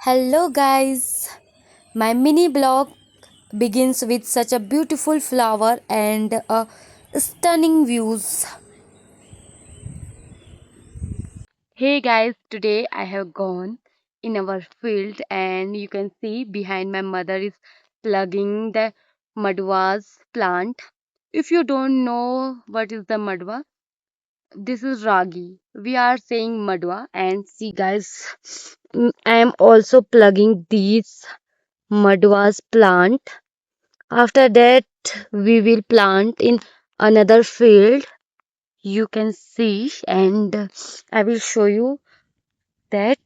Hello, guys. My mini blog begins with such a beautiful flower and stunning views. Hey guys, today I have gone in our field and you can see behind my mother is plugging the madwas plant. If you don't know what is the madwa, this is ragi. We are saying madwa and see guys, I am also plugging these madwas plant. After that, we will plant in another field. You can see, and I will show you that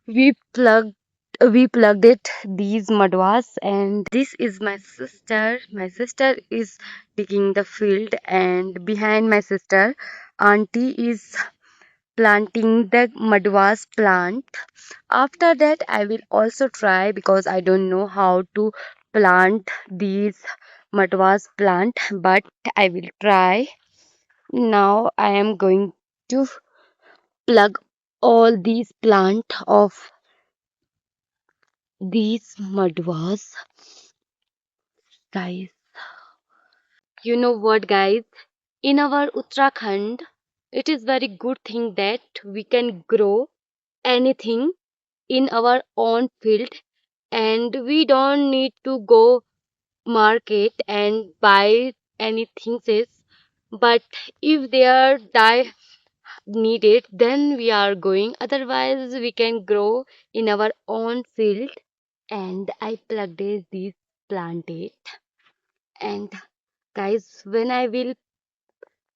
we plugged we plugged it these madwas, and this is my sister. My sister is digging the field, and behind my sister, auntie is planting the madwas plant. After that, I will also try because I don't know how to plant these madwas plant, but I will try. Now I am going to plug all these plant of these madwas, guys. You know what, guys? In our Uttarakhand, it is very good thing that we can grow anything in our own field, and we don't need to go market and buy anything else. But if they are die needed, then we are going, otherwise we can grow in our own field. And I plugged this planted, and guys, when I will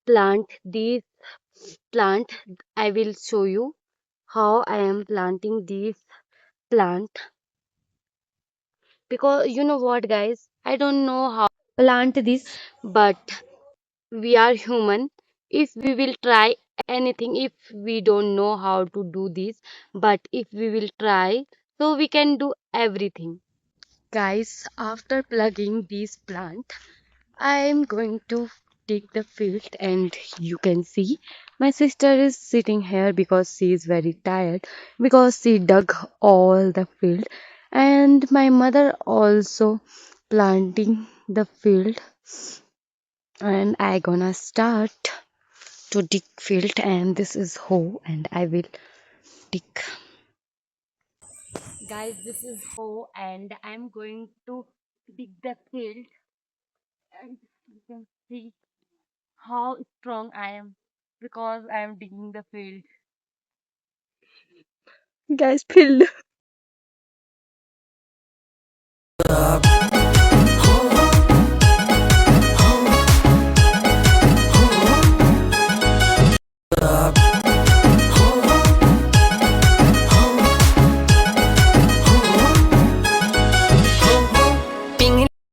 plant these plant, I will show you how I am planting these plant. Because you know what, guys, I don't know how to plant this, but we are human. If we will try anything, if we don't know how to do this, but if we will try, so we can do everything. Guys, after plugging this plant, I am going to dig the field, and you can see my sister is sitting here because she is very tired because she dug all the field, and my mother also planting the field, and I gonna start to dig field, and this is hoe and I will dig. Guys, this is hoe and I'm going to dig the field, and you can see how strong I am because I am digging the field. Guys, field.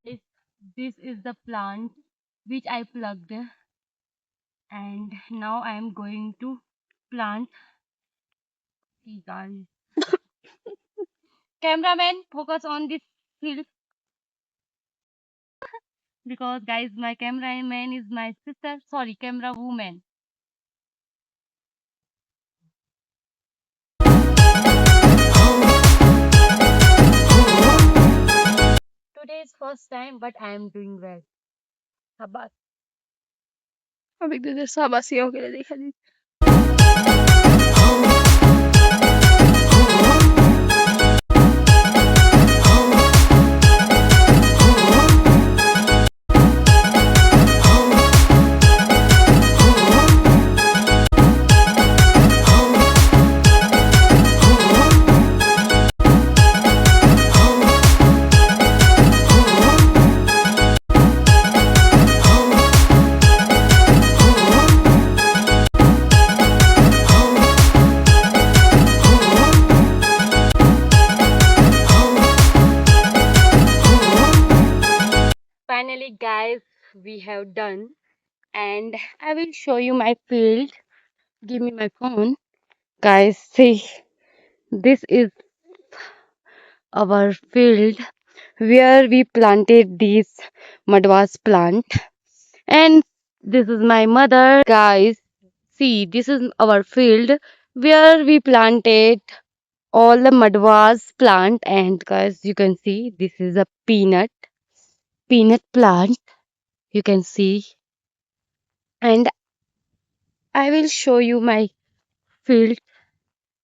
This this is the plant which I plugged, and now I am going to plant. See guys. Cameraman, focus on this field because guys, my cameraman is my sister. Sorry, camera woman. Today is first time, but I am doing well. Sabbath. अब एक दूसरे शाबाशियों के लिए देखा दी। Finally, guys, we have done, and I will show you my field. Give me my phone. Guys, see, this is our field where we planted these madwas plant, and this is my mother. Guys, see, this is our field where we planted all the madwas plant, and guys, you can see this is a peanut plant, you can see. And I will show you my field,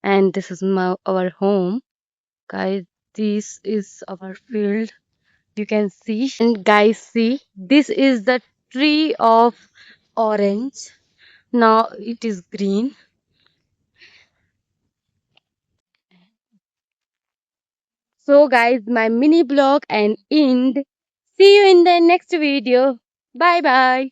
and this is our home, guys. This is our field, you can see. And guys, see, this is the tree of orange. Now it is green. So guys, my mini blog and end. See you in the next video. Bye bye.